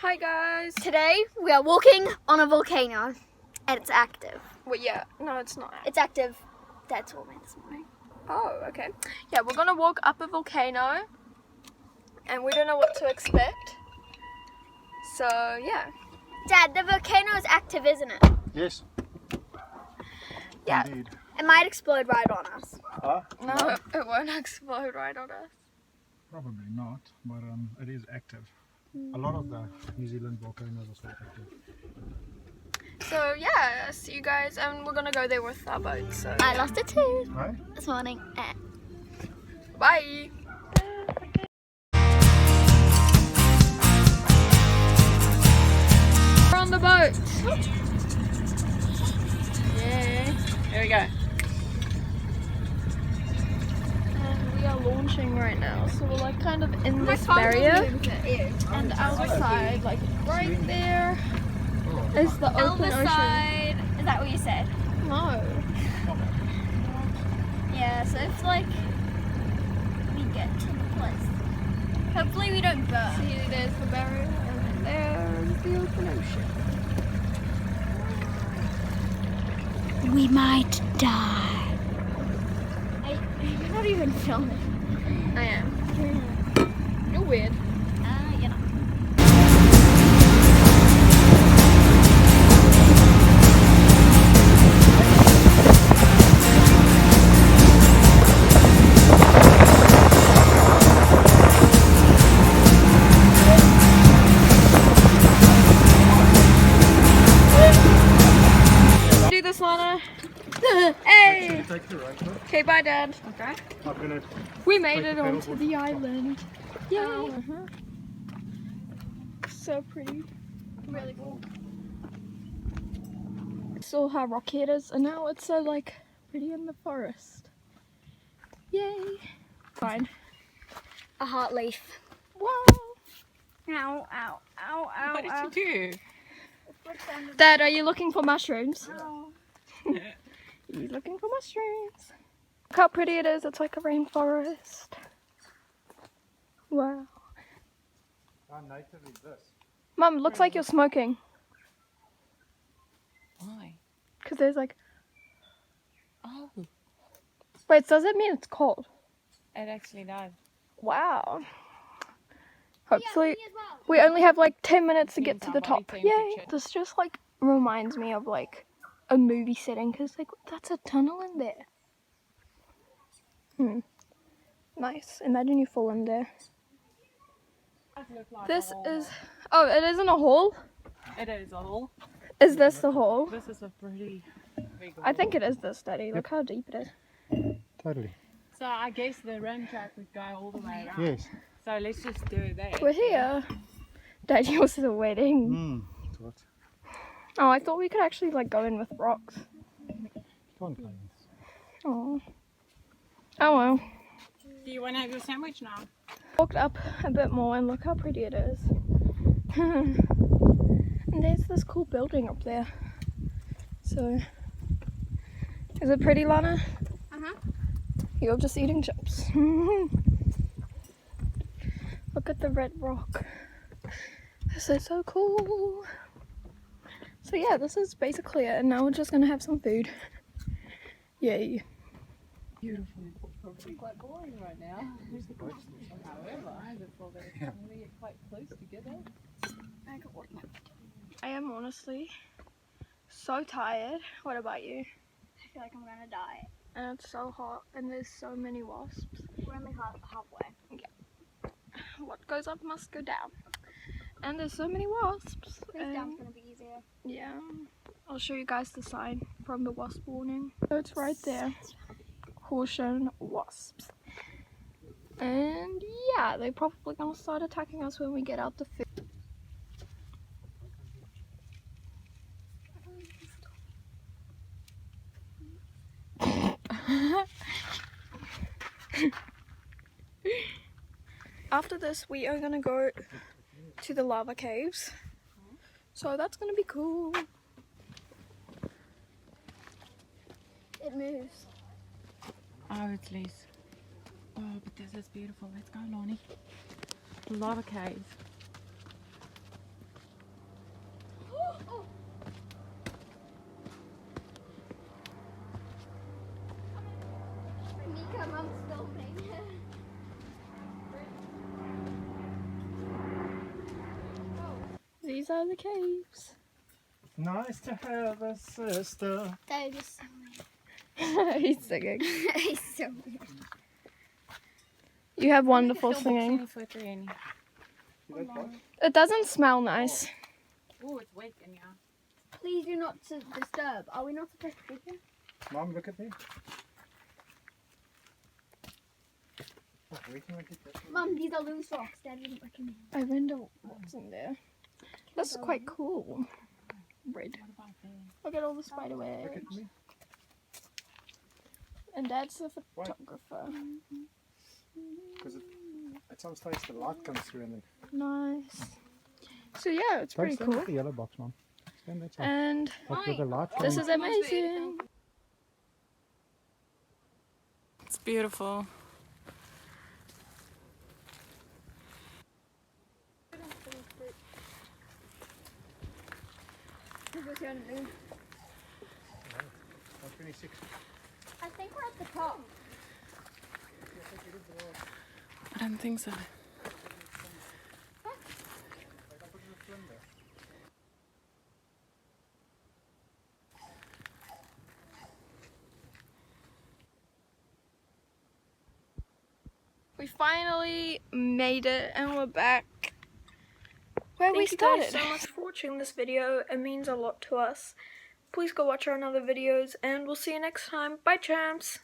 Hi guys. Today we are walking on a volcano and it's active. Well, yeah, no, it's not. It's active. Dad told me this morning. Oh, okay. Yeah, we're gonna walk up a volcano and we don't know what to expect. So, yeah. Dad, the volcano is active, isn't it? Yes. Yeah. Indeed. It might explode right on us. Huh? No, it won't explode right on us. Probably not, but it is active. A lot of the New Zealand volcanoes are still active. So, yeah, see you guys, and we're gonna go there with our boat. So, I lost a tooth Right? this morning. bye. We're on the boat. Yeah. Here we go. And we are launching right now, so we're like kind of in this barrier. And other side, like right there, is the open ocean. Side. Is that what you said? No. Yeah, so it's like we get to the place. Hopefully we don't burn. See, there's the barrier, and there's the open ocean. We might die. You're not even filming. I am. You're weird. You know. Do this, Lana. Hey. Take the right foot. Okay, bye, Dad. Okay. I'm gonna. We made Take it the onto pedal the island. Yay. Uh-huh. So pretty. Really cool. Saw how rocky it is, and now it's so like pretty in the forest. Yay. Fine. A heart leaf. Wow. Ow, ow, ow, ow. What did you do? Dad, are you looking for mushrooms? Ow. You looking for mushrooms? Look how pretty it is. It's like a rainforest. Wow. How native is this? Mum, it looks like you're smoking. Why? Because there's like... Oh, Wait, does it mean it's cold? it actually does. Wow. Hopefully... We only have like 10 minutes to get Means to our the body top. Yay! temperature. This just like reminds me of like a movie setting because like that's a tunnel in there. Nice. Imagine you fall in there. This is... Oh, it isn't a hole? It is a hole. Is this the hole? This is a pretty big hole. I think it is this, Daddy. Look how deep it is. Totally. So I guess the ram track would go all the way around. Yes. So let's just do it there. We're here. Daddy was still waiting. What? Oh, I thought we could actually like go in with rocks. Can't play this. Oh. Oh well. Do you want to have your sandwich now? Walked up a bit more and look how pretty it is. And there's this cool building up there. So, is it pretty, Lana? Uh-huh. You're just eating chips. Look at the red rock. This is so cool. So yeah, this is basically it. And now we're just gonna have some food. Yay. Beautiful. Probably quite boring right now. However, I feel that it's going to get quite close together. I am honestly so tired. What about you? I feel like I'm gonna die. And it's so hot and there's so many wasps. We're only halfway. What goes up must go down. And there's so many wasps. This and down's gonna be easier. yeah, I'll show you guys the sign from the wasp warning. So it's right there. Caution wasps. And yeah, they're probably gonna start attacking us when we get out the food. After this, we are gonna go to the lava caves. So that's gonna be cool. It moves. Oh, it's loose. Oh, but this is beautiful. Let's go, Lonnie. Lava caves. these are the caves. Nice to have a sister. That is so He's singing. weird. He's so weird. You have wonderful singing. It doesn't smell nice. Oh, it's weak in here. Please do not disturb. Are we not supposed to be here? Mom, look at me. Oh, we can make it better. Mum, these are loose rocks. Dad didn't recommend. I wonder what's in there. This is quite cool. Red. What about there? Look at all the spider Look webs. at me. And Dad's the What? photographer. Because at some stage the light comes through and then... Nice. So yeah, it's pretty Stand cool. at the yellow box, Mom. Stand that side. And Like with the light this coming. is amazing. It's beautiful. Who's going to do? 26. I think we're at the top. I don't think so. We finally made it and we're back where we Thank you guys started. so much for watching this video. It means a lot to us. Please go watch our other videos and we'll see you next time. Bye, champs!